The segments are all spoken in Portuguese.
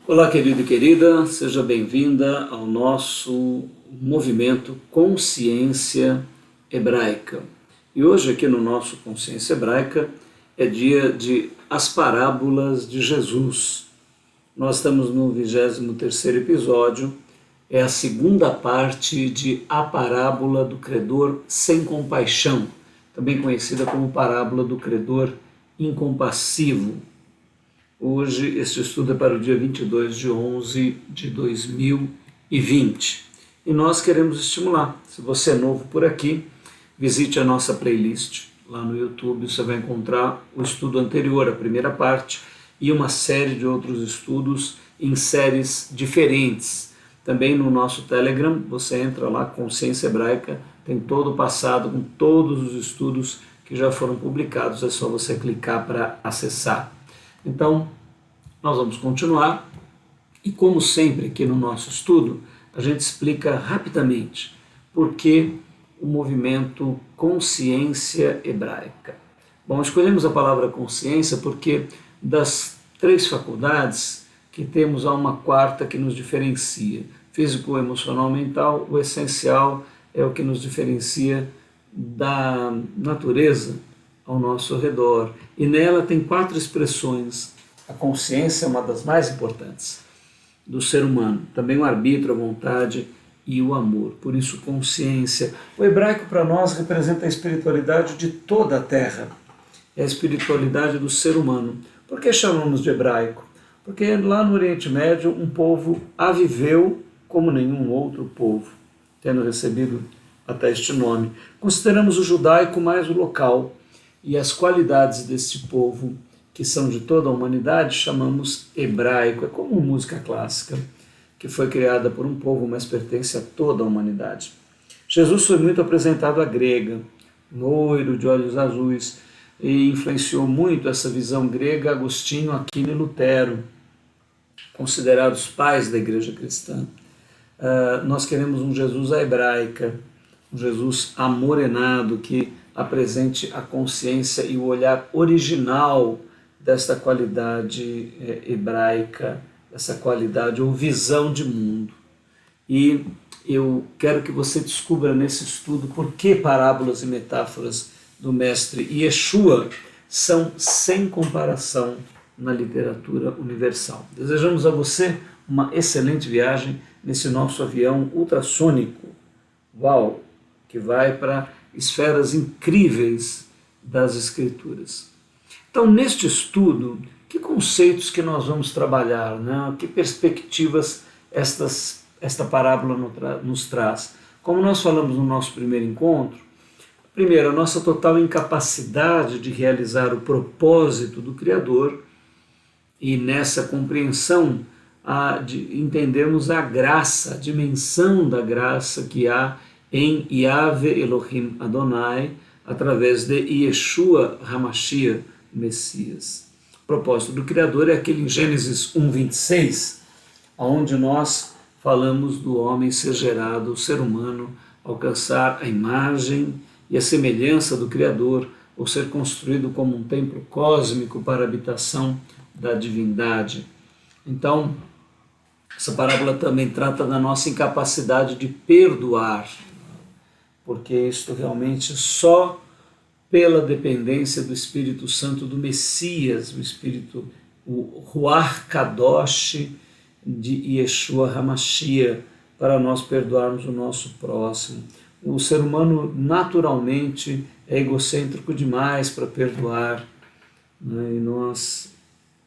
Olá, querido e querida, seja bem-vinda ao nosso movimento Consciência Hebraica. E hoje aqui no nosso Consciência Hebraica é dia de As Parábolas de Jesus. Nós estamos no 23º episódio, é a segunda parte de A Parábola do Credor Sem Compaixão, também conhecida como Parábola do Credor Incompassivo. Hoje, este estudo é para o dia 22 de 11 de 2020. E nós queremos estimular. Se você é novo por aqui, visite a nossa playlist lá no YouTube. Você vai encontrar o estudo anterior, a primeira parte, e uma série de outros estudos em séries diferentes. Também no nosso Telegram, você entra lá, Consciência Hebraica, tem todo o passado com todos os estudos que já foram publicados. É só você clicar para acessar. Então, nós vamos continuar e, como sempre aqui no nosso estudo, a gente explica rapidamente por que o movimento Consciência Hebraica. Bom, escolhemos a palavra consciência porque das três faculdades que temos há uma quarta que nos diferencia. Físico, emocional, mental, o essencial é o que nos diferencia da natureza ao nosso redor. E nela tem quatro expressões. A consciência é uma das mais importantes do ser humano. Também o arbítrio, a vontade e o amor. Por isso, consciência. O hebraico para nós representa a espiritualidade de toda a terra. É a espiritualidade do ser humano. Por que chamamos de hebraico? Porque lá no Oriente Médio um povo a viveu como nenhum outro povo, tendo recebido até este nome. Consideramos o judaico mais o local, e as qualidades deste povo, que são de toda a humanidade, chamamos hebraico. É como música clássica, que foi criada por um povo, mas pertence a toda a humanidade. Jesus foi muito apresentado à grega, loiro, de olhos azuis, e influenciou muito essa visão grega Agostinho, Aquino e Lutero, considerados pais da igreja cristã. Nós queremos um Jesus à hebraica, um Jesus amorenado, que apresente a consciência e o olhar original desta qualidade hebraica, essa qualidade ou visão de mundo. E eu quero que você descubra nesse estudo por que parábolas e metáforas do mestre Yeshua são sem comparação na literatura universal. Desejamos a você uma excelente viagem nesse nosso avião ultrassônico, uau, que vai para esferas incríveis das Escrituras. Então, neste estudo, que conceitos que nós vamos trabalhar, né? Que perspectivas esta parábola nos traz? Como nós falamos no nosso primeiro encontro, primeiro, a nossa total incapacidade de realizar o propósito do Criador, e nessa compreensão de entendermos a graça, a dimensão da graça que há em Yahvé Elohim Adonai, através de Yeshua HaMashiach, Messias. O propósito do Criador é aquele em Gênesis 1:26, onde nós falamos do homem ser gerado, o ser humano alcançar a imagem e a semelhança do Criador, ou ser construído como um templo cósmico para a habitação da divindade. Então, essa parábola também trata da nossa incapacidade de perdoar, porque isto realmente só pela dependência do Espírito Santo do Messias, o Espírito, o Ruach Kadosh de Yeshua HaMashiach, para nós perdoarmos o nosso próximo. O ser humano naturalmente é egocêntrico demais para perdoar, né? E nós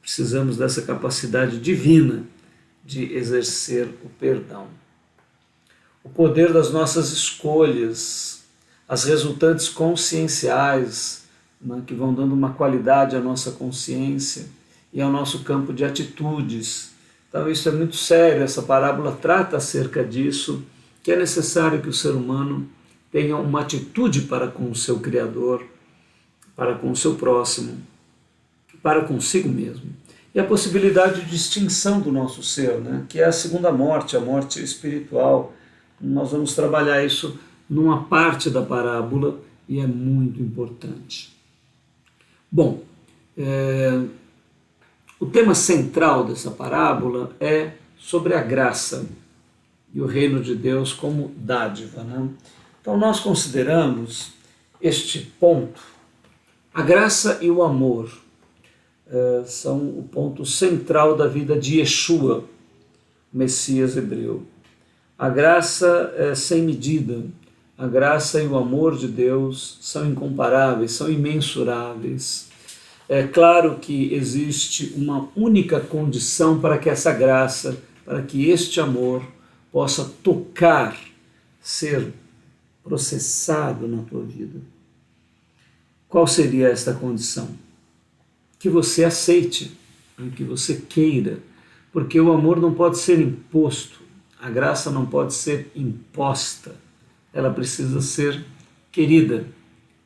precisamos dessa capacidade divina de exercer o perdão. O poder das nossas escolhas, as resultantes conscienciais, né, que vão dando uma qualidade à nossa consciência e ao nosso campo de atitudes. Então isso é muito sério, essa parábola trata acerca disso, que é necessário que o ser humano tenha uma atitude para com o seu Criador, para com o seu próximo, para consigo mesmo. E a possibilidade de extinção do nosso ser, né, que é a segunda morte, a morte espiritual. Nós vamos trabalhar isso numa parte da parábola e é muito importante. Bom, O tema central dessa parábola é sobre a graça e o reino de Deus como dádiva, né? Então nós consideramos este ponto, a graça e o amor são o ponto central da vida de Yeshua, Messias hebreu. A graça é sem medida, a graça e o amor de Deus são incomparáveis, são imensuráveis. É claro que existe uma única condição para que essa graça, para que este amor possa tocar, ser processado na tua vida. Qual seria esta condição? Que você aceite, que você queira, porque o amor não pode ser imposto, a graça não pode ser imposta, ela precisa ser querida,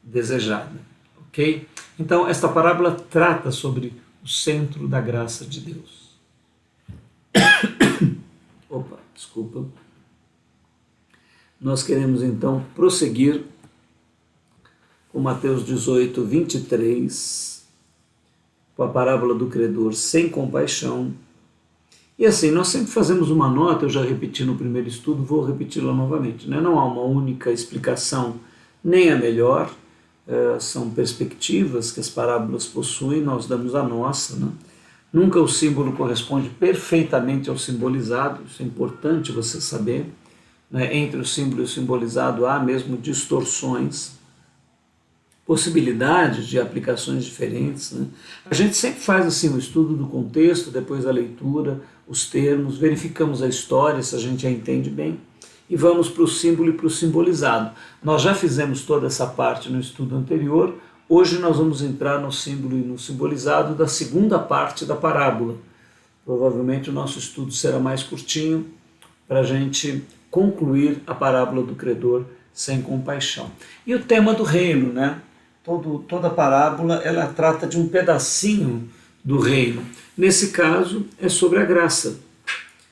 desejada, ok? Então, esta parábola trata sobre o centro da graça de Deus. Desculpa. Nós queremos então prosseguir com Mateus 18, 23, com a parábola do credor sem compaixão. E assim, nós sempre fazemos uma nota, eu já repeti no primeiro estudo, vou repeti-la novamente, né? Não há uma única explicação, nem a melhor, são perspectivas que as parábolas possuem, nós damos a nossa, né? Nunca o símbolo corresponde perfeitamente ao simbolizado, isso é importante você saber, né? Entre o símbolo e o simbolizado há mesmo distorções, possibilidades de aplicações diferentes, né? A gente sempre faz assim o estudo do contexto, depois a leitura, os termos, verificamos a história, se a gente a entende bem, e vamos para o símbolo e para o simbolizado. Nós já fizemos toda essa parte no estudo anterior, hoje nós vamos entrar no símbolo e no simbolizado da segunda parte da parábola. Provavelmente o nosso estudo será mais curtinho para a gente concluir a parábola do credor sem compaixão. E o tema do reino, né? Toda parábola ela trata de um pedacinho do reino. Nesse caso é sobre a graça.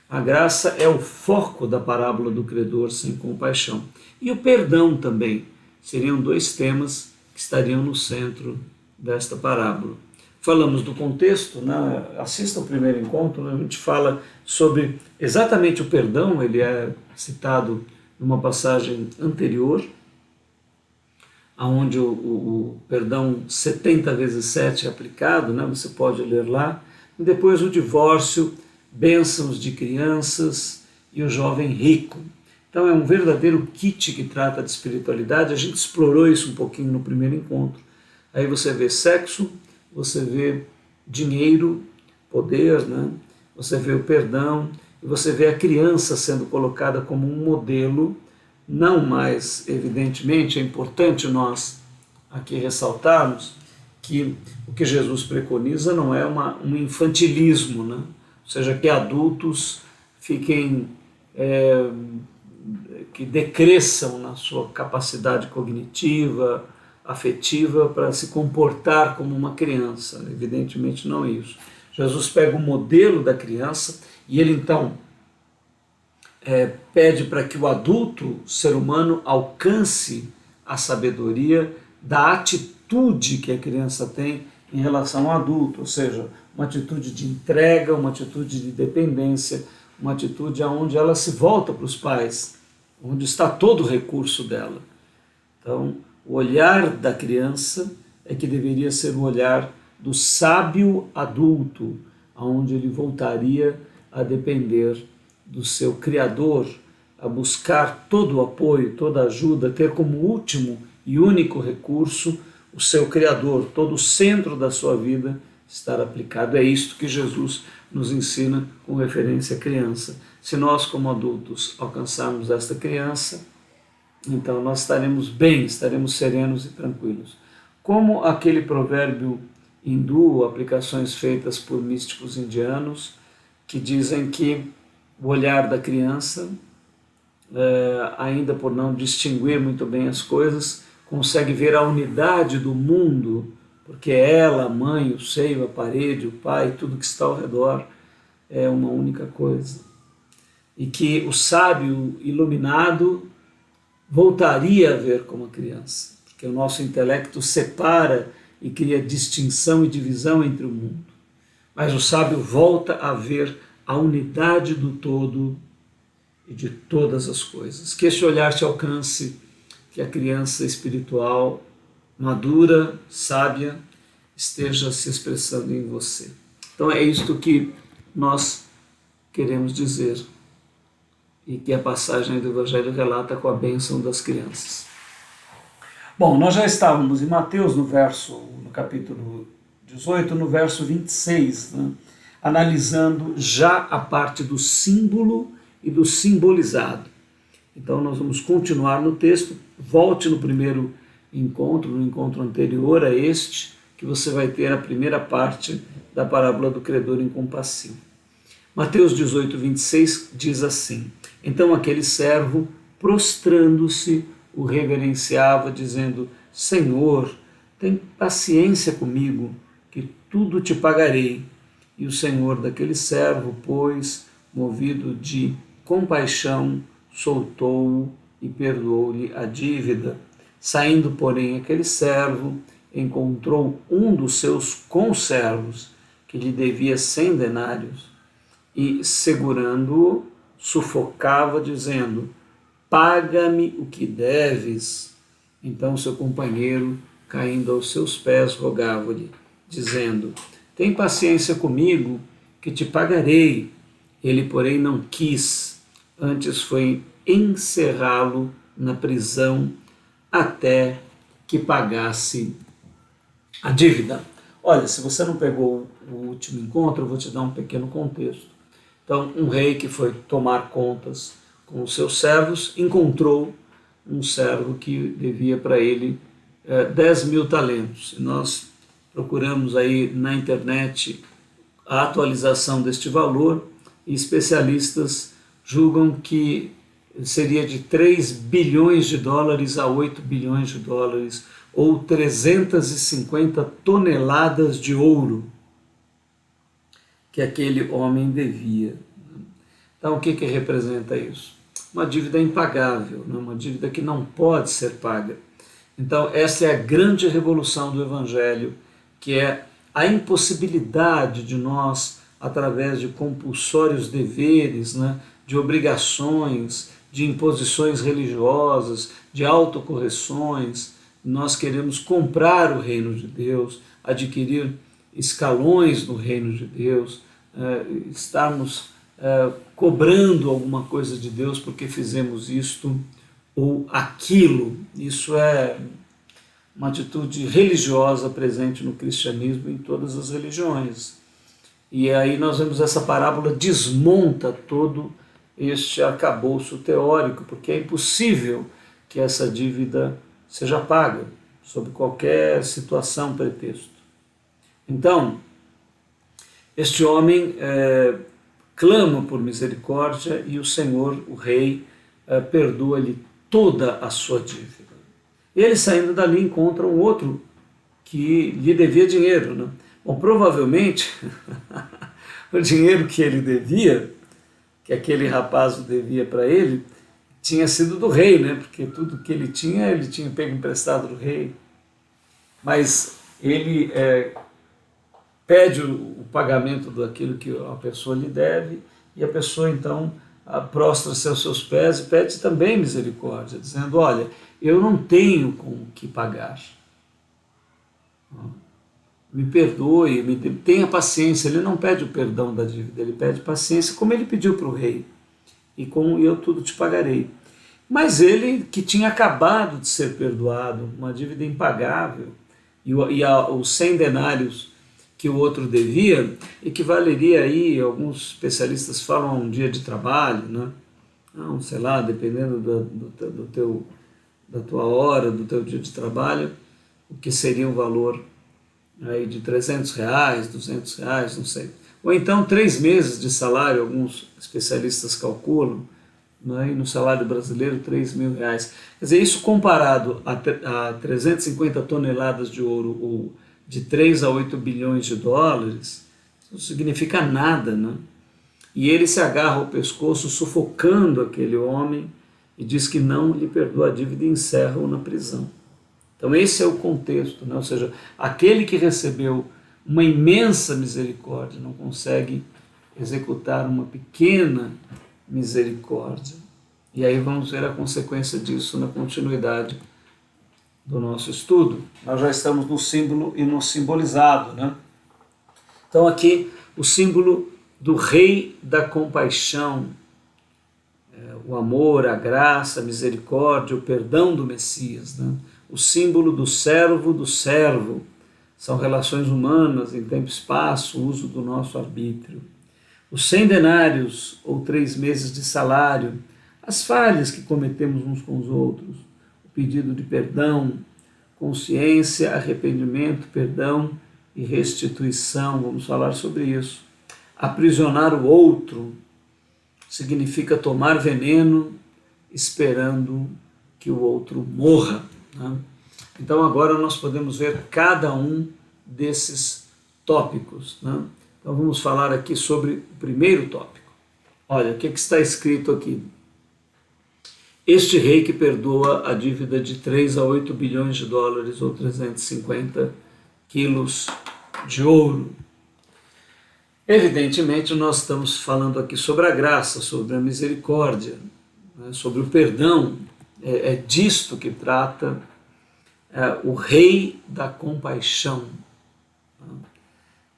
A graça é o foco da parábola do credor sem compaixão. E o perdão também. Seriam dois temas que estariam no centro desta parábola. Falamos do contexto, né? Assista ao primeiro encontro, né? A gente fala sobre exatamente o perdão, ele é citado numa passagem anterior, onde o perdão 70 vezes 7 é aplicado, né? Você pode ler lá. E depois o divórcio, bênçãos de crianças e o jovem rico. Então é um verdadeiro kit que trata de espiritualidade, a gente explorou isso um pouquinho no primeiro encontro. Aí você vê sexo, você vê dinheiro, poder, né? Você vê o perdão, e você vê a criança sendo colocada como um modelo. Não mais, evidentemente, é importante nós aqui ressaltarmos que o que Jesus preconiza não é um infantilismo, né? Ou seja, que adultos fiquem, que decresçam na sua capacidade cognitiva, afetiva, para se comportar como uma criança. Evidentemente não é isso. Jesus pega o modelo da criança e ele então pede para que o adulto, ser humano, alcance a sabedoria da atitude que a criança tem em relação ao adulto, ou seja, uma atitude de entrega, uma atitude de dependência, uma atitude onde ela se volta para os pais, onde está todo o recurso dela. Então, o olhar da criança é que deveria ser o olhar do sábio adulto, onde ele voltaria a depender do seu Criador, a buscar todo o apoio, toda a ajuda, ter como último e único recurso o seu Criador, todo o centro da sua vida estar aplicado. É isto que Jesus nos ensina com referência à criança. Se nós, como adultos, alcançarmos esta criança, então nós estaremos bem, estaremos serenos e tranquilos. Como aquele provérbio hindu, aplicações feitas por místicos indianos, que dizem que o olhar da criança, ainda por não distinguir muito bem as coisas, consegue ver a unidade do mundo, porque ela, a mãe, o seio, a parede, o pai, tudo que está ao redor é uma única coisa. E que o sábio iluminado voltaria a ver como a criança, porque o nosso intelecto separa e cria distinção e divisão entre o mundo. Mas o sábio volta a ver a unidade do todo e de todas as coisas. Que este olhar te alcance, que a criança espiritual, madura, sábia, esteja se expressando em você. Então é isto que nós queremos dizer e que a passagem do Evangelho relata com a bênção das crianças. Bom, nós já estávamos em Mateus, no capítulo 18, no verso 26, né, analisando já a parte do símbolo e do simbolizado. Então nós vamos continuar no texto, volte no primeiro encontro, no encontro anterior a este, que você vai ter a primeira parte da parábola do credor incompassivo. Mateus 18, 26 diz assim: então aquele servo, prostrando-se, o reverenciava, dizendo: Senhor, tem paciência comigo, que tudo te pagarei. E o senhor daquele servo, pois, movido de compaixão, soltou-o e perdoou-lhe a dívida. Saindo, porém, aquele servo encontrou um dos seus conservos, que lhe devia 100 denários, e, segurando-o, sufocava, dizendo: paga-me o que deves. Então seu companheiro, caindo aos seus pés, rogava-lhe, dizendo: tem paciência comigo, que te pagarei. Ele, porém, não quis, antes foi encerrá-lo na prisão até que pagasse a dívida. Olha, se você não pegou o último encontro, eu vou te dar um pequeno contexto. Então, um rei que foi tomar contas com os seus servos, encontrou um servo que devia para ele 10 mil talentos. E nós procuramos aí na internet a atualização deste valor e especialistas julgam que seria de 3 bilhões de dólares a 8 bilhões de dólares, ou 350 toneladas de ouro que aquele homem devia. Então, o que representa isso? Uma dívida impagável, uma dívida que não pode ser paga. Então, essa é a grande revolução do Evangelho, que é a impossibilidade de nós, através de compulsórios deveres, de obrigações, de imposições religiosas, de autocorreções, nós queremos comprar o reino de Deus, adquirir escalões no reino de Deus, estarmos cobrando alguma coisa de Deus porque fizemos isto ou aquilo. Isso é uma atitude religiosa presente no cristianismo e em todas as religiões. E aí nós vemos essa parábola desmonta todo este arcabouço teórico, porque é impossível que essa dívida seja paga, sob qualquer situação, pretexto. Então, este homem clama por misericórdia e o Senhor, o rei, perdoa-lhe toda a sua dívida. Ele, saindo dali, encontra um outro que lhe devia dinheiro. Bom, provavelmente, o dinheiro que ele devia, que aquele rapaz devia para ele, tinha sido do rei, porque tudo que ele tinha pego emprestado do rei. Mas ele pede o pagamento daquilo que a pessoa lhe deve, e a pessoa então prostra-se aos seus pés e pede também misericórdia, dizendo: olha, eu não tenho com o que pagar, me perdoe, tenha paciência. Ele não pede o perdão da dívida, ele pede paciência, como ele pediu para o rei, e com eu tudo te pagarei. Mas ele, que tinha acabado de ser perdoado, uma dívida impagável, e os 100 denários que o outro devia, equivaleria aí, alguns especialistas falam, a um dia de trabalho, Não, sei lá, dependendo da tua hora, do teu dia de trabalho, o que seria um valor aí de R$300, R$200, não sei. Ou então 3 meses de salário, alguns especialistas calculam, e no salário brasileiro R$3.000. Quer dizer, isso comparado a 350 toneladas de ouro, ou de 3 a 8 bilhões de dólares, não significa nada, E ele se agarra ao pescoço, sufocando aquele homem, e diz que não lhe perdoa a dívida e encerra-o na prisão. Então esse é o contexto, Ou seja, aquele que recebeu uma imensa misericórdia, não consegue executar uma pequena misericórdia. E aí vamos ver a consequência disso na continuidade do nosso estudo. Nós já estamos no símbolo e no simbolizado, né? Então aqui o símbolo do Rei da compaixão, o amor, a graça, a misericórdia, o perdão do Messias, né? O símbolo do servo, são relações humanas em tempo e espaço, o uso do nosso arbítrio. Os 100 denários, ou 3 meses de salário, as falhas que cometemos uns com os outros, o pedido de perdão, consciência, arrependimento, perdão e restituição, vamos falar sobre isso. Aprisionar o outro significa tomar veneno esperando que o outro morra, né? Então agora nós podemos ver cada um desses tópicos, né? Então vamos falar aqui sobre o primeiro tópico. Olha, o que está escrito aqui? Este rei que perdoa a dívida de 3 a 8 bilhões de dólares ou 350 quilos de ouro. Evidentemente nós estamos falando aqui sobre a graça, sobre a misericórdia, né, sobre o perdão. É disto que trata o rei da compaixão.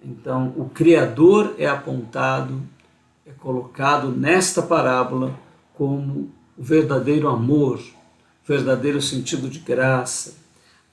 Então o Criador é apontado, é colocado nesta parábola como o verdadeiro amor, o verdadeiro sentido de graça,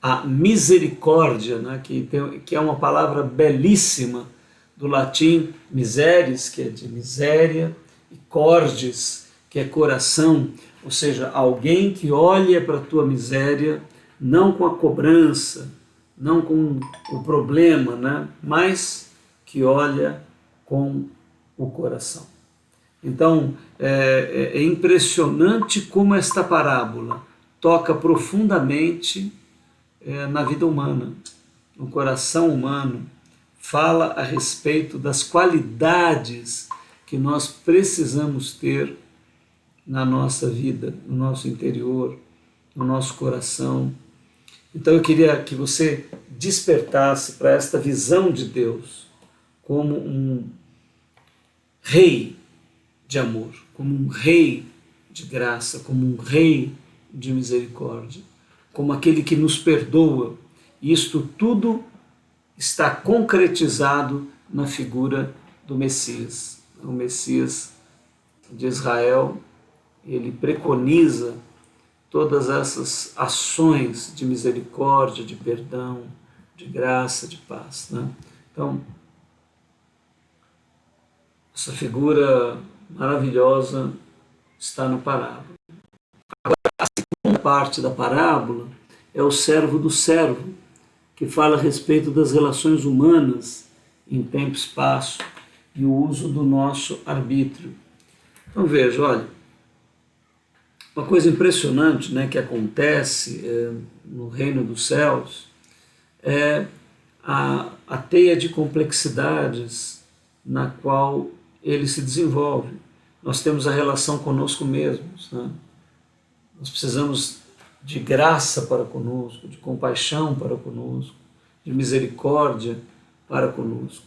a misericórdia, né, que é uma palavra belíssima do latim miseris, que é de miséria, e cordis, que é coração, ou seja, alguém que olha para a tua miséria não com a cobrança, não com o problema, né, mas que olha com o coração. Então, é impressionante como esta parábola toca profundamente na vida humana, no coração humano, fala a respeito das qualidades que nós precisamos ter na nossa vida, no nosso interior, no nosso coração. Então eu queria que você despertasse para esta visão de Deus como um rei de amor, como um rei de graça, como um rei de misericórdia, como aquele que nos perdoa. E isto tudo está concretizado na figura do Messias. O Messias de Israel, ele preconiza todas essas ações de misericórdia, de perdão, de graça, de paz, né? Então, essa figura maravilhosa está na parábola. Agora, a segunda parte da parábola é o servo do servo, que fala a respeito das relações humanas em tempo e espaço e o uso do nosso arbítrio. Então veja, olha, uma coisa impressionante, né, que acontece no reino dos céus é a teia de complexidades na qual ele se desenvolve. Nós temos a relação conosco mesmos, né? Nós precisamos de graça para conosco, de compaixão para conosco, de misericórdia para conosco.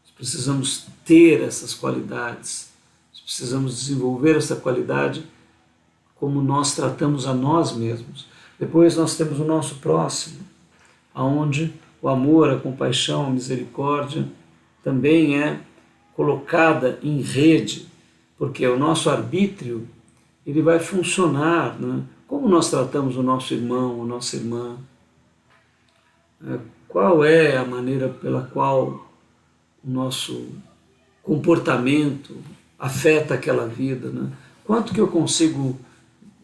Nós precisamos ter essas qualidades, nós precisamos desenvolver essa qualidade como nós tratamos a nós mesmos. Depois nós temos o nosso próximo, onde o amor, a compaixão, a misericórdia também é colocada em rede, porque o nosso arbítrio ele vai funcionar, né? Como nós tratamos o nosso irmão, a nossa irmã? Qual é a maneira pela qual o nosso comportamento afeta aquela vida, né? Quanto que eu consigo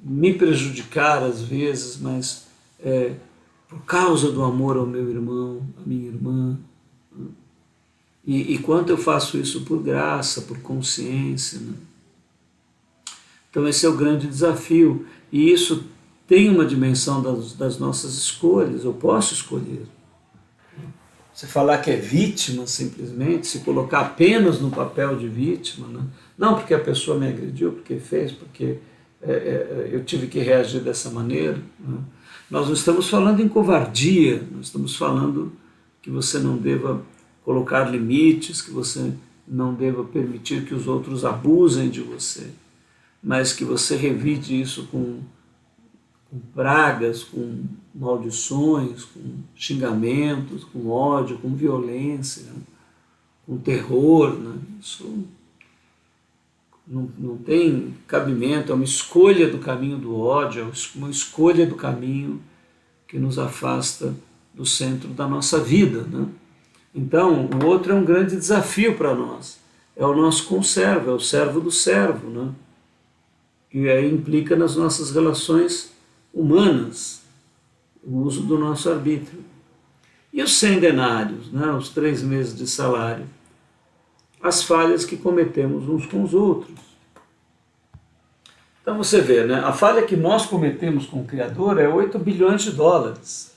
me prejudicar às vezes, mas por causa do amor ao meu irmão, à minha irmã, né? E quanto eu faço isso por graça, por consciência, né? Então esse é o grande desafio, e isso tem uma dimensão das nossas escolhas. Eu posso escolher. Você falar que é vítima simplesmente, se colocar apenas no papel de vítima, né? Não porque a pessoa me agrediu, porque fez, porque eu tive que reagir dessa maneira, né? Nós não estamos falando em covardia, nós estamos falando que você não deva colocar limites, que você não deva permitir que os outros abusem de você, mas que você revide isso com pragas, com maldições, com xingamentos, com ódio, com violência, com terror. Né? Isso não tem cabimento, é uma escolha do caminho do ódio, é uma escolha do caminho que nos afasta do centro da nossa vida. Né? Então, o outro é um grande desafio para nós, é o nosso conservo, é o servo do servo, né? Que aí implica nas nossas relações humanas, o uso do nosso arbítrio. E os 100 denários, né? Os 3 meses de salário, as falhas que cometemos uns com os outros. Então você vê, né? A falha que nós cometemos com o Criador é 8 bilhões de dólares.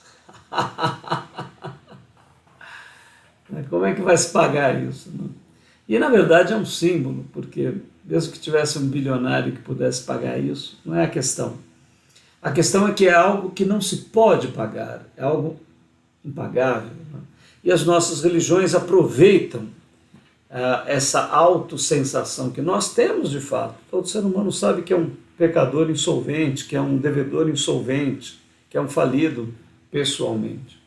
Como é que vai se pagar isso? Né? E na verdade é um símbolo, porque mesmo que tivesse um bilionário que pudesse pagar isso, não é a questão. A questão é que é algo que não se pode pagar, é algo impagável. Né? E as nossas religiões aproveitam essa autossensação que nós temos de fato. Todo ser humano sabe que é um pecador insolvente, que é um devedor insolvente, que é um falido pessoalmente.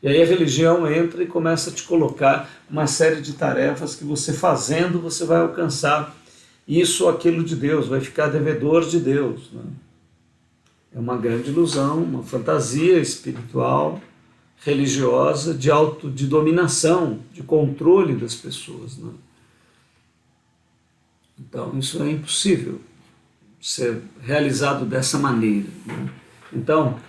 E aí a religião entra e começa a te colocar uma série de tarefas que você fazendo, você vai alcançar isso ou aquilo de Deus, vai ficar devedor de Deus. Né? É uma grande ilusão, uma fantasia espiritual, religiosa, de dominação, de controle das pessoas. Né? Então isso é impossível ser realizado dessa maneira. Né? Então,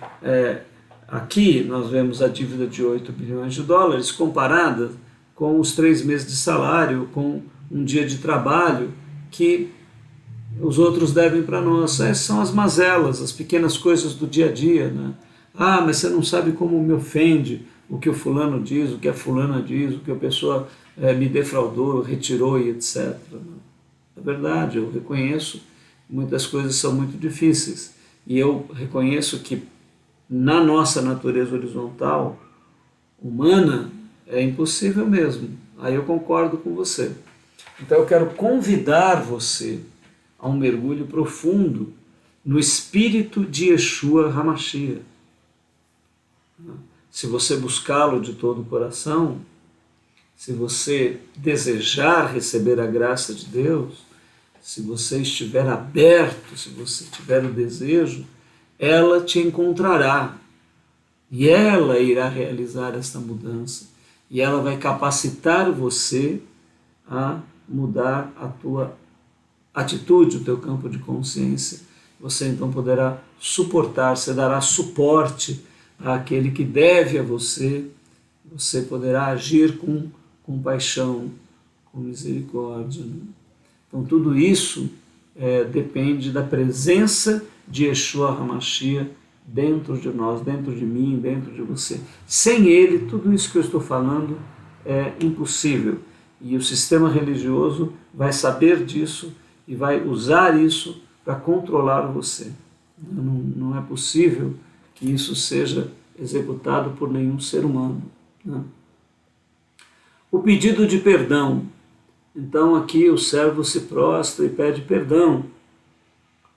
aqui nós vemos a dívida de 8 bilhões de dólares comparada com os 3 meses de salário, com um dia de trabalho que os outros devem para nós. Essas são as mazelas, as pequenas coisas do dia a dia. Né? Ah, mas você não sabe como me ofende o que o fulano diz, o que a fulana diz, o que a pessoa me defraudou, retirou e etc. É verdade, eu reconheço que muitas coisas são muito difíceis. E eu reconheço que na nossa natureza horizontal, humana, é impossível mesmo. Aí eu concordo com você. Então eu quero convidar você a um mergulho profundo no espírito de Yeshua HaMashiach. Se você buscá-lo de todo o coração, se você desejar receber a graça de Deus, se você estiver aberto, se você tiver o desejo, ela te encontrará e ela irá realizar esta mudança e ela vai capacitar você a mudar a tua atitude, o teu campo de consciência. Você então poderá suportar, você dará suporte àquele que deve a você, você poderá agir com compaixão, com misericórdia. Né? Então tudo isso depende da presença de Yeshua HaMashiach dentro de nós, dentro de mim, dentro de você. Sem ele, tudo isso que eu estou falando é impossível. E o sistema religioso vai saber disso e vai usar isso para controlar você. Não é possível que isso seja executado por nenhum ser humano. Né? O pedido de perdão. Então aqui o servo se prostra e pede perdão.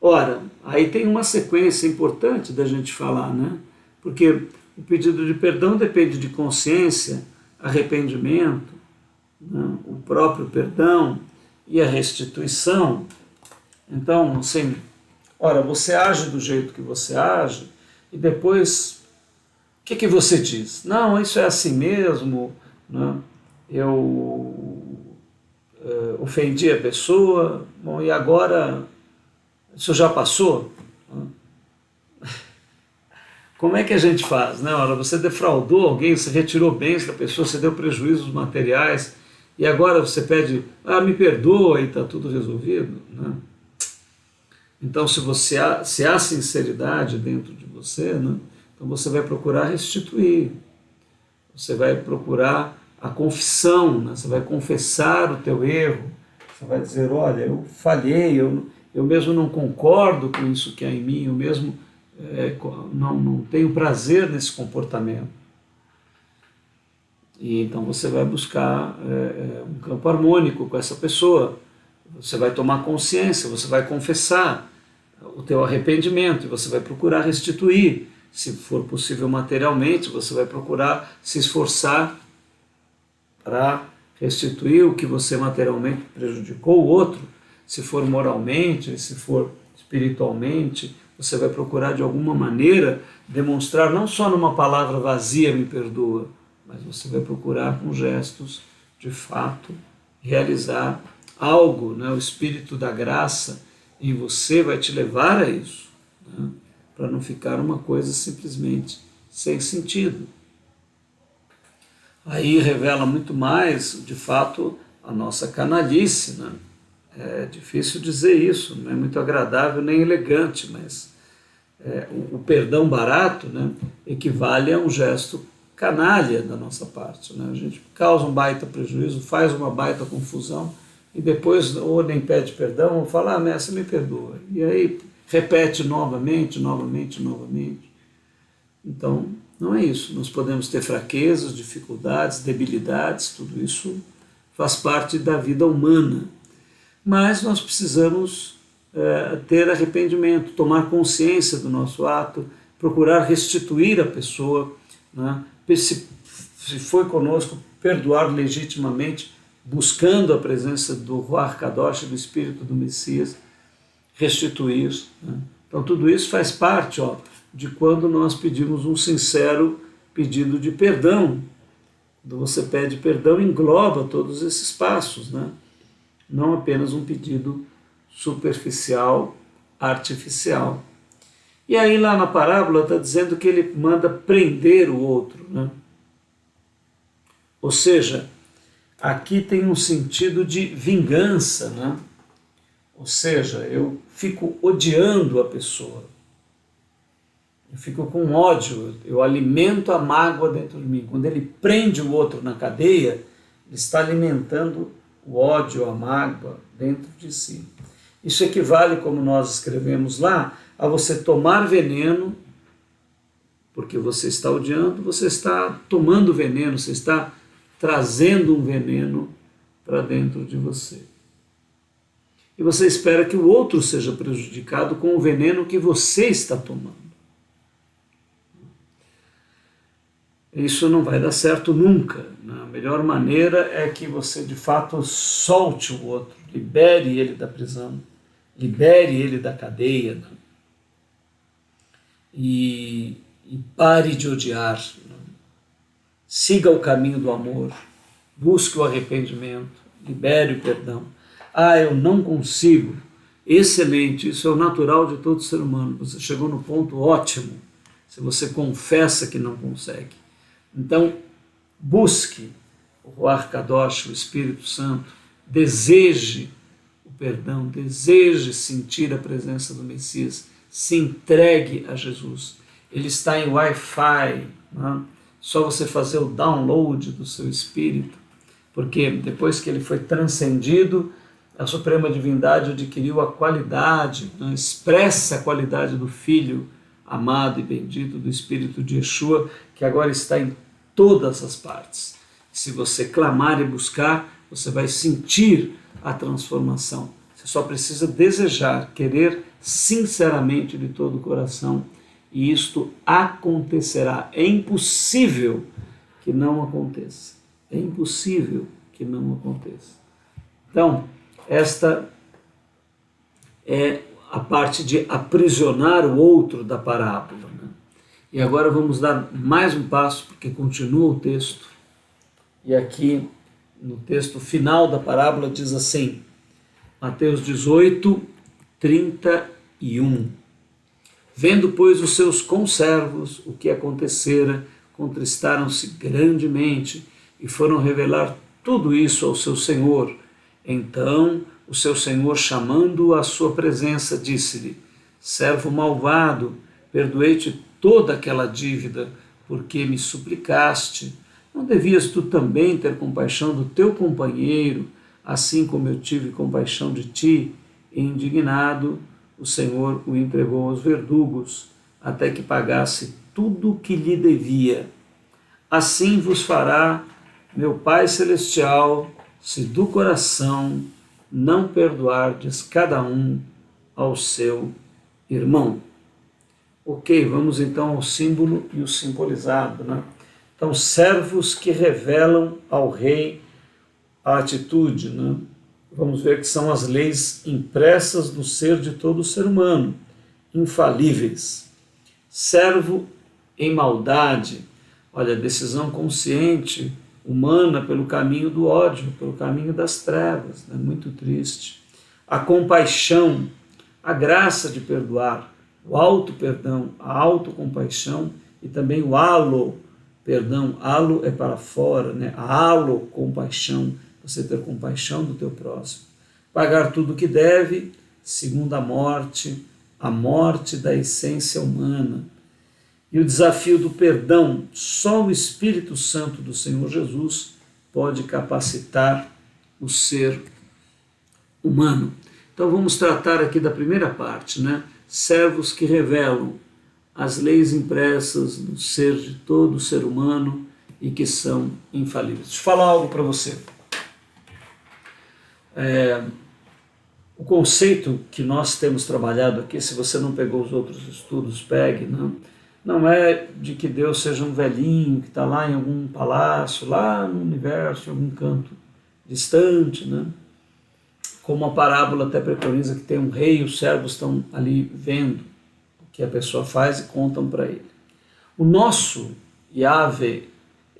Ora, aí tem uma sequência importante da gente falar, né? Porque o pedido de perdão depende de consciência, arrependimento, né? O próprio perdão e a restituição. Então, assim, ora, você age do jeito que você age e depois, o que você diz? Não, isso é assim mesmo, né? Eu ofendi a pessoa, bom, e agora isso já passou? Como é que a gente faz? Né? Ora, você defraudou alguém, você retirou bens da pessoa, você deu prejuízos materiais, e agora você pede, me perdoa e está tudo resolvido. Né? Então, se há sinceridade dentro de você, né? Então você vai procurar restituir, você vai procurar a confissão, né? Você vai confessar o teu erro, você vai dizer, olha, eu falhei, eu mesmo não concordo com isso que há em mim, eu mesmo não tenho prazer nesse comportamento. E então você vai buscar um campo harmônico com essa pessoa. Você vai tomar consciência, você vai confessar o teu arrependimento e você vai procurar restituir. Se for possível materialmente, você vai procurar se esforçar para restituir o que você materialmente prejudicou o outro. Se for moralmente, se for espiritualmente, você vai procurar de alguma maneira demonstrar, não só numa palavra vazia, me perdoa, mas você vai procurar com gestos, de fato, realizar algo, né? O Espírito da graça em você vai te levar a isso, né? Para não ficar uma coisa simplesmente sem sentido. Aí revela muito mais, de fato, a nossa canalice, né? É difícil dizer isso, não é muito agradável nem elegante, mas o perdão barato, né, equivale a um gesto canalha da nossa parte, né? A gente causa um baita prejuízo, faz uma baita confusão e depois ou nem pede perdão ou fala, mestre, me perdoa. E aí repete novamente. Então, não é isso. Nós podemos ter fraquezas, dificuldades, debilidades, tudo isso faz parte da vida humana. Mas nós precisamos ter arrependimento, tomar consciência do nosso ato, procurar restituir a pessoa, né? Se foi conosco, perdoar legitimamente, buscando a presença do Ruach Kadosh, do Espírito do Messias, restituir. Né? Então tudo isso faz parte de quando nós pedimos um sincero pedido de perdão. Quando você pede perdão, engloba todos esses passos, né? Não apenas um pedido superficial, artificial. E aí lá na parábola está dizendo que ele manda prender o outro, né? Ou seja, aqui tem um sentido de vingança, né? Ou seja, eu fico odiando a pessoa, eu fico com ódio, eu alimento a mágoa dentro de mim. Quando ele prende o outro na cadeia, ele está alimentando o ódio, a mágoa dentro de si. Isso equivale, como nós escrevemos lá, a você tomar veneno, porque você está odiando, você está tomando veneno, você está trazendo um veneno para dentro de você. E você espera que o outro seja prejudicado com o veneno que você está tomando. Isso não vai dar certo nunca. A melhor maneira é que você, de fato, solte o outro, libere ele da prisão, libere ele da cadeia, né? E pare de odiar. Né? Siga o caminho do amor, busque o arrependimento, libere o perdão. Eu não consigo. Excelente, isso é o natural de todo ser humano. Você chegou no ponto ótimo, se você confessa que não consegue. Então, busque o Ruach Kadosh, o Espírito Santo, deseje o perdão, deseje sentir a presença do Messias, se entregue a Jesus. Ele está em Wi-Fi, né? Só você fazer o download do seu espírito, porque depois que ele foi transcendido, a Suprema Divindade adquiriu a qualidade, né? Expressa a qualidade do Filho amado e bendito do Espírito de Yeshua, que agora está em todas as partes. Se você clamar e buscar, você vai sentir a transformação. Você só precisa desejar, querer sinceramente de todo o coração, e isto acontecerá. É impossível que não aconteça. É impossível que não aconteça. Então, esta é a parte de aprisionar o outro da parábola, né? E agora vamos dar mais um passo, porque continua o texto. E aqui, no texto final da parábola, diz assim, Mateus 18, 31. Vendo, pois, os seus conservos o que acontecera, contristaram-se grandemente e foram revelar tudo isso ao seu senhor. Então, o seu senhor, chamando-o à sua presença, disse-lhe, servo malvado, perdoei-te toda aquela dívida, porque me suplicaste. Não devias tu também ter compaixão do teu companheiro, assim como eu tive compaixão de ti? E indignado, o Senhor o entregou aos verdugos, até que pagasse tudo o que lhe devia. Assim vos fará meu Pai Celestial, se do coração não perdoardes cada um ao seu irmão. Ok, vamos então ao símbolo e o simbolizado, né? Então, servos que revelam ao rei a atitude, né? Vamos ver que são as leis impressas no ser de todo ser humano, infalíveis. Servo em maldade, olha, decisão consciente, humana pelo caminho do ódio, pelo caminho das trevas, né? Muito triste. A compaixão, a graça de perdoar, o auto-perdão, a autocompaixão e também o halo-perdão. Halo é para fora, né? A halo-compaixão, você ter compaixão do teu próximo. Pagar tudo o que deve, segundo a morte da essência humana. E o desafio do perdão, só o Espírito Santo do Senhor Jesus pode capacitar o ser humano. Então vamos tratar aqui da primeira parte, né? Servos que revelam as leis impressas no ser de todo ser humano e que são infalíveis. Deixa eu falar algo para você. O conceito que nós temos trabalhado aqui, se você não pegou os outros estudos, pegue, não é de que Deus seja um velhinho que está lá em algum palácio, lá no universo, em algum canto distante, né? Como a parábola até preconiza que tem um rei e os servos estão ali vendo o que a pessoa faz e contam para ele. O nosso Yahvé,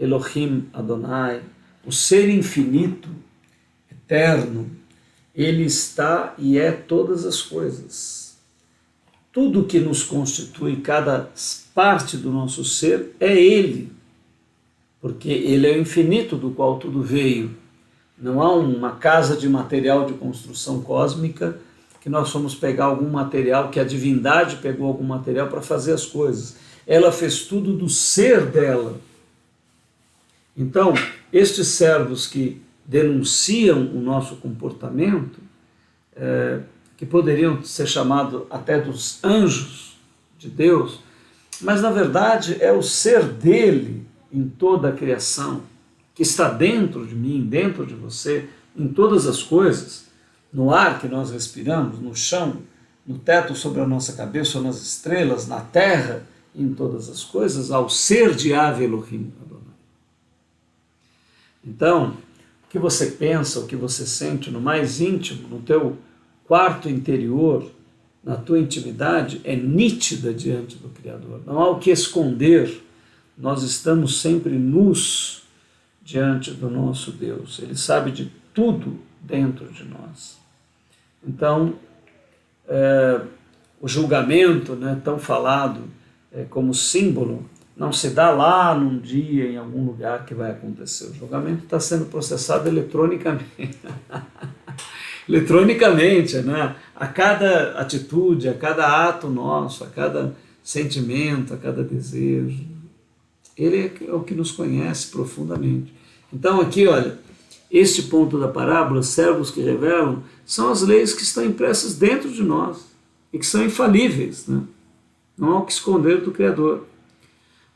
Elohim Adonai, o ser infinito, eterno, ele está e é todas as coisas. Tudo que nos constitui, cada parte do nosso ser, é ele, porque ele é o infinito do qual tudo veio. Não há uma casa de material de construção cósmica que nós fomos pegar algum material, que a divindade pegou algum material para fazer as coisas. Ela fez tudo do ser dela. Então, estes servos que denunciam o nosso comportamento, que poderiam ser chamados até dos anjos de Deus, mas na verdade é o ser dele em toda a criação, que está dentro de mim, dentro de você, em todas as coisas, no ar que nós respiramos, no chão, no teto sobre a nossa cabeça ou nas estrelas, na terra, em todas as coisas, ao ser de Yahvé Elohim Adonai. Então, o que você pensa, o que você sente no mais íntimo, no teu quarto interior, na tua intimidade, é nítida diante do Criador. Não há o que esconder. Nós estamos sempre nus diante do nosso Deus. Ele sabe de tudo dentro de nós. Então, o julgamento, né, tão falado como símbolo, não se dá lá num dia, em algum lugar que vai acontecer. O julgamento está sendo processado eletronicamente. Eletronicamente, né? A cada atitude, a cada ato nosso, a cada sentimento, a cada desejo. Ele é o que nos conhece profundamente. Então aqui, olha, este ponto da parábola, servos que revelam, são as leis que estão impressas dentro de nós e que são infalíveis, né? Não há o que esconder do Criador.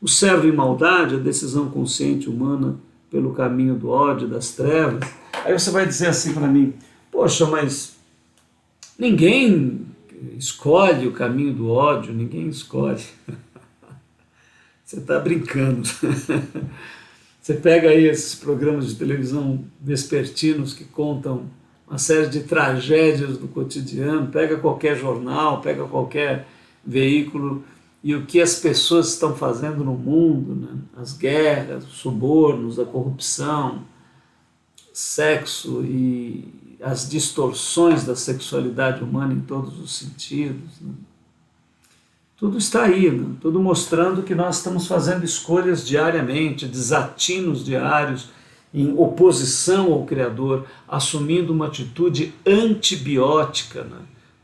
O servo em maldade, a decisão consciente humana pelo caminho do ódio, das trevas. Aí você vai dizer assim para mim, poxa, mas ninguém escolhe o caminho do ódio, ninguém escolhe. Você está brincando. Você pega aí esses programas de televisão vespertinos que contam uma série de tragédias do cotidiano, pega qualquer jornal, pega qualquer veículo e o que as pessoas estão fazendo no mundo, né? As guerras, os subornos, a corrupção, sexo e as distorções da sexualidade humana em todos os sentidos, né? Tudo está aí, né? Tudo mostrando que nós estamos fazendo escolhas diariamente, desatinos diários, em oposição ao Criador, assumindo uma atitude antibiótica, né?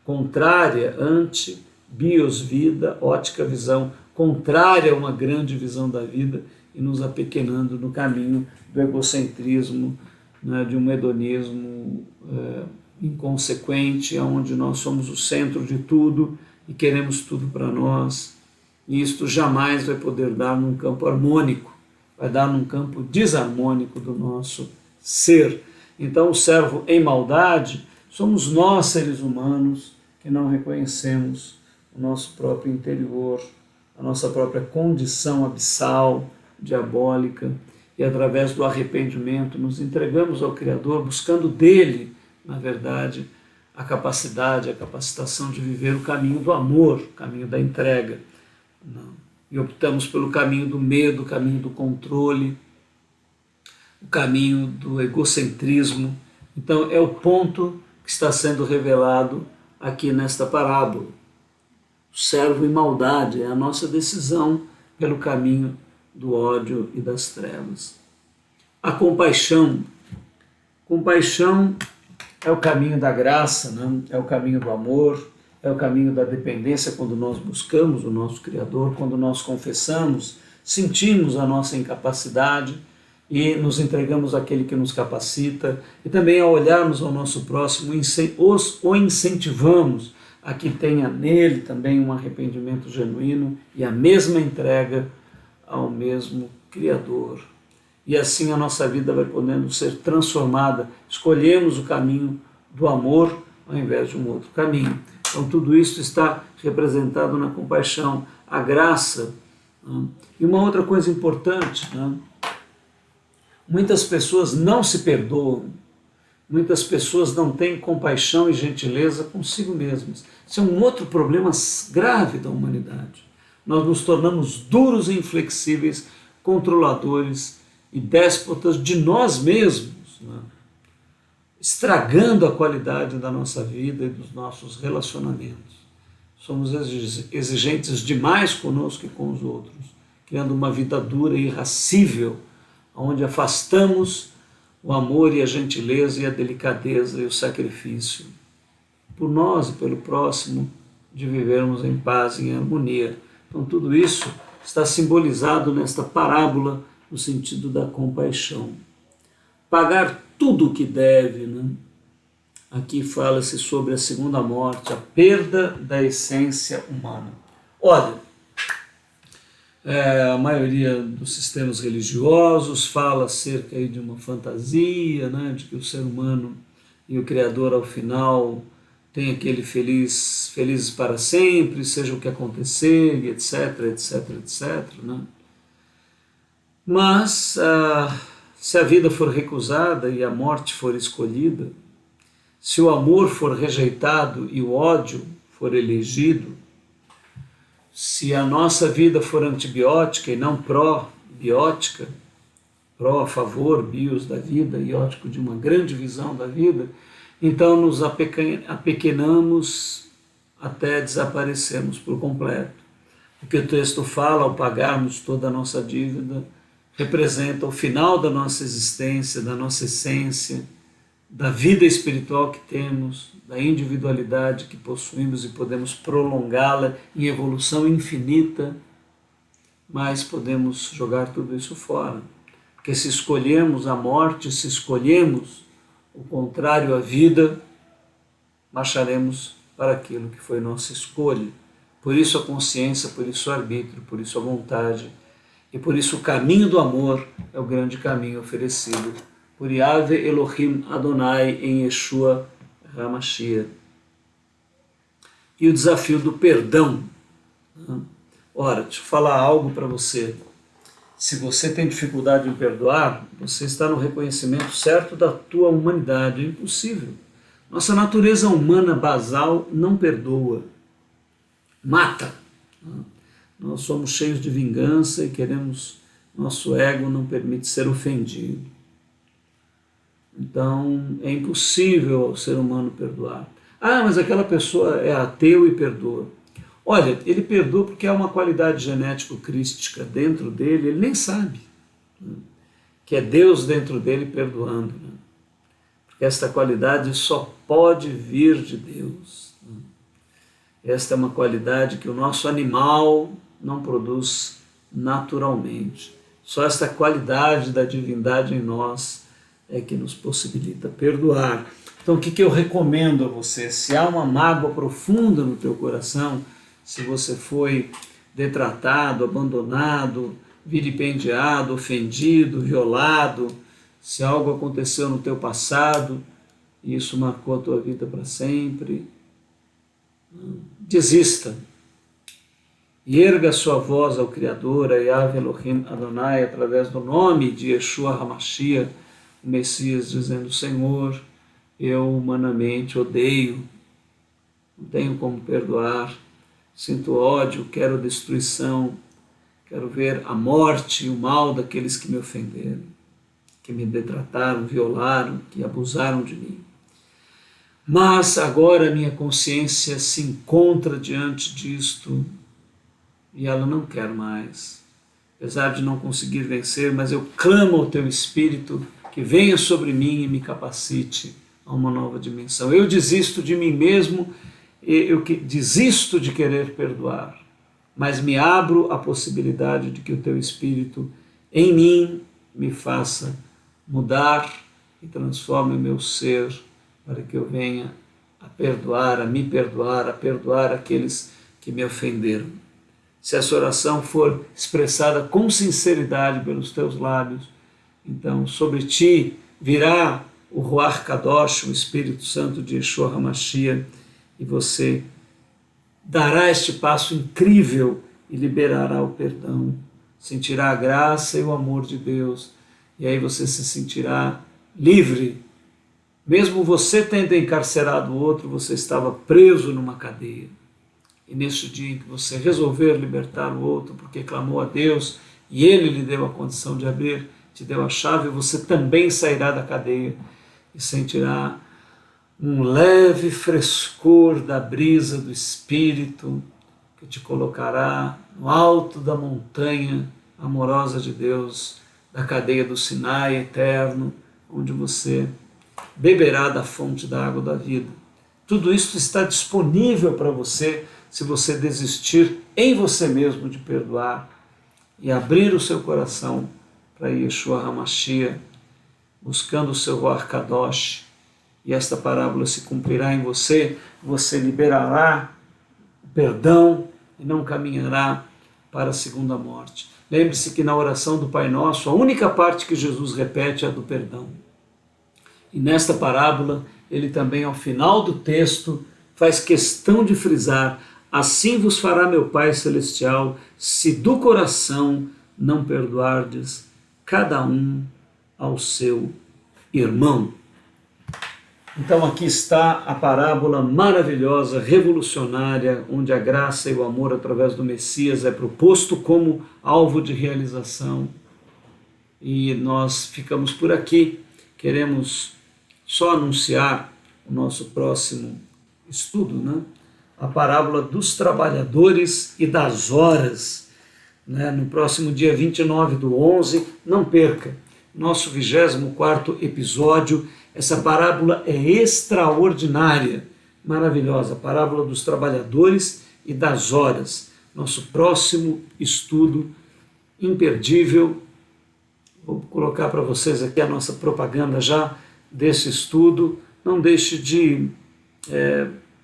Contrária, anti-bios, vida, ótica, visão, contrária a uma grande visão da vida e nos apequenando no caminho do egocentrismo, né? De um hedonismo inconsequente, onde nós somos o centro de tudo e queremos tudo para nós, e isto jamais vai poder dar num campo harmônico vai dar num campo desarmônico do nosso ser. Então, o servo em maldade somos nós, seres humanos, que não reconhecemos o nosso próprio interior, a nossa própria condição abissal, diabólica, e através do arrependimento nos entregamos ao Criador, buscando dele, na verdade, a capacidade, a capacitação de viver o caminho do amor, o caminho da entrega. E optamos pelo caminho do medo, o caminho do controle, o caminho do egocentrismo. Então é o ponto que está sendo revelado aqui nesta parábola. O servo em maldade é a nossa decisão pelo caminho do ódio e das trevas. A compaixão. Compaixão é o caminho da graça, né? É o caminho do amor, é o caminho da dependência quando nós buscamos o nosso Criador, quando nós confessamos, sentimos a nossa incapacidade e nos entregamos àquele que nos capacita, e também ao olharmos ao nosso próximo, o incentivamos a que tenha nele também um arrependimento genuíno e a mesma entrega ao mesmo Criador. E assim a nossa vida vai podendo ser transformada. Escolhemos o caminho do amor ao invés de um outro caminho. Então tudo isso está representado na compaixão, a graça. E uma outra coisa importante, muitas pessoas não se perdoam, muitas pessoas não têm compaixão e gentileza consigo mesmas. Isso é um outro problema grave da humanidade. Nós nos tornamos duros e inflexíveis, controladores e déspotas de nós mesmos, estragando a qualidade da nossa vida e dos nossos relacionamentos. Somos exigentes demais conosco e com os outros, criando uma vida dura e irascível, onde afastamos o amor e a gentileza e a delicadeza e o sacrifício por nós e pelo próximo, de vivermos em paz e em harmonia. Então tudo isso está simbolizado nesta parábola no sentido da compaixão. Pagar tudo o que deve, Aqui fala-se sobre a segunda morte, a perda da essência humana. Olha, a maioria dos sistemas religiosos fala acerca aí de uma fantasia, de que o ser humano e o Criador ao final tem aquele felizes para sempre, seja o que acontecer, etc, etc, etc. Mas, se a vida for recusada e a morte for escolhida, se o amor for rejeitado e o ódio for elegido, se a nossa vida for antibiótica e não pró-biótica, pró a favor, bios da vida, iótico de uma grande visão da vida, então nos apequenamos até desaparecermos por completo. O que o texto fala, ao pagarmos toda a nossa dívida, representa o final da nossa existência, da nossa essência, da vida espiritual que temos, da individualidade que possuímos e podemos prolongá-la em evolução infinita, mas podemos jogar tudo isso fora. Porque se escolhemos a morte, se escolhemos o contrário à vida, marcharemos para aquilo que foi nossa escolha. Por isso a consciência, por isso o arbítrio, por isso a vontade, e por isso o caminho do amor é o grande caminho oferecido por Yahvé Elohim Adonai em Yeshua HaMashiach. E o desafio do perdão. Ora, deixa eu falar algo para você. Se você tem dificuldade em perdoar, você está no reconhecimento certo da tua humanidade. É impossível. Nossa natureza humana basal não perdoa. Mata. Nós somos cheios de vingança e nosso ego não permite ser ofendido. Então, é impossível ao ser humano perdoar. Mas aquela pessoa é ateu e perdoa. Olha, ele perdoa porque há uma qualidade genético-crística dentro dele, ele nem sabe, que é Deus dentro dele perdoando. Porque esta qualidade só pode vir de Deus. Esta é uma qualidade que o nosso animal não produz naturalmente. Só esta qualidade da divindade em nós é que nos possibilita perdoar. Então o que eu recomendo a você? Se há uma mágoa profunda no teu coração, se você foi detratado, abandonado, vilipendiado, ofendido, violado, se algo aconteceu no teu passado e isso marcou a tua vida para sempre, desista e erga sua voz ao Criador, a Yahvé Elohim Adonai, através do nome de Yeshua HaMashiach, o Messias, dizendo: Senhor, eu humanamente odeio, não tenho como perdoar, sinto ódio, quero destruição, quero ver a morte e o mal daqueles que me ofenderam, que me detrataram, violaram, que abusaram de mim. Mas agora minha consciência se encontra diante disto e ela não quer mais. Apesar de não conseguir vencer, mas eu clamo ao teu Espírito que venha sobre mim e me capacite a uma nova dimensão. Eu desisto de mim mesmo, eu desisto de querer perdoar, mas me abro à possibilidade de que o teu Espírito em mim me faça mudar e transforme o meu ser para que eu venha a perdoar, a me perdoar, a perdoar aqueles que me ofenderam. Se essa oração for expressada com sinceridade pelos teus lábios, então sobre ti virá o Ruach Kadosh, o Espírito Santo de Yeshua HaMashiach, e você dará este passo incrível e liberará o perdão, sentirá a graça e o amor de Deus, e aí você se sentirá livre. Mesmo você tendo encarcerado o outro, você estava preso numa cadeia. E neste dia em que você resolver libertar o outro, porque clamou a Deus e Ele lhe deu a condição de abrir, te deu a chave, você também sairá da cadeia e sentirá um leve frescor da brisa do Espírito que te colocará no alto da montanha amorosa de Deus, da cadeia do Sinai eterno, onde você beberá da fonte da água da vida. Tudo isso está disponível para você se você desistir em você mesmo de perdoar e abrir o seu coração para Yeshua HaMashiach, buscando o seu Ruach Kadosh, e esta parábola se cumprirá em você, você liberará o perdão e não caminhará para a segunda morte. Lembre-se que na oração do Pai Nosso, a única parte que Jesus repete é a do perdão. E nesta parábola, ele também, ao final do texto, faz questão de frisar: assim vos fará meu Pai Celestial, se do coração não perdoardes cada um ao seu irmão. Então aqui está a parábola maravilhosa, revolucionária, onde a graça e o amor através do Messias é proposto como alvo de realização. E nós ficamos por aqui, queremos só anunciar o nosso próximo estudo, né? A parábola dos trabalhadores e das horas, né? No próximo dia 29/11, não perca, nosso 24º episódio. Essa parábola é extraordinária, maravilhosa, a parábola dos trabalhadores e das horas. Nosso próximo estudo imperdível. Vou colocar para vocês aqui a nossa propaganda já desse estudo. Não deixe de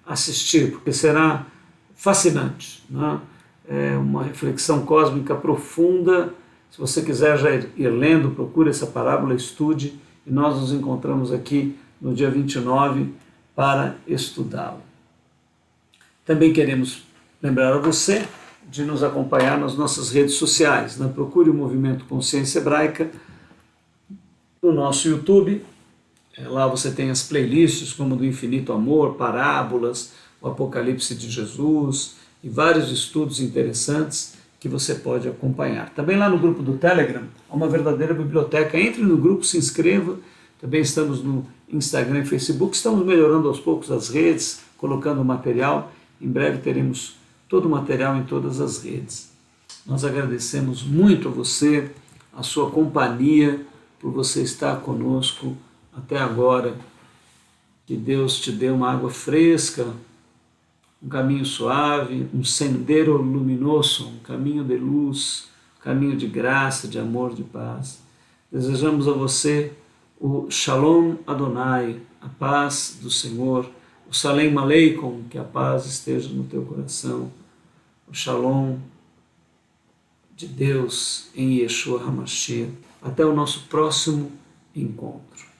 assistir, porque será fascinante, né? É uma reflexão cósmica profunda. Se você quiser já ir lendo, procure essa parábola, estude, e nós nos encontramos aqui no dia 29 para estudá-la. Também queremos lembrar a você de nos acompanhar nas nossas redes sociais, né? Procure o Movimento Consciência Hebraica no nosso YouTube. Lá você tem as playlists como do Infinito Amor, Parábolas, o Apocalipse de Jesus e vários estudos interessantes que você pode acompanhar. Também lá no grupo do Telegram, há uma verdadeira biblioteca. Entre no grupo, se inscreva. Também estamos no Instagram e Facebook. Estamos melhorando aos poucos as redes, colocando material. Em breve teremos todo o material em todas as redes. Nós agradecemos muito a você, a sua companhia, por você estar conosco até agora. Que Deus te dê uma água fresca, um caminho suave, um sendero luminoso, um caminho de luz, um caminho de graça, de amor, de paz. Desejamos a você o Shalom Adonai, a paz do Senhor, o Salem Aleikum, que a paz esteja no teu coração, o Shalom de Deus em Yeshua HaMashiach. Até o nosso próximo encontro.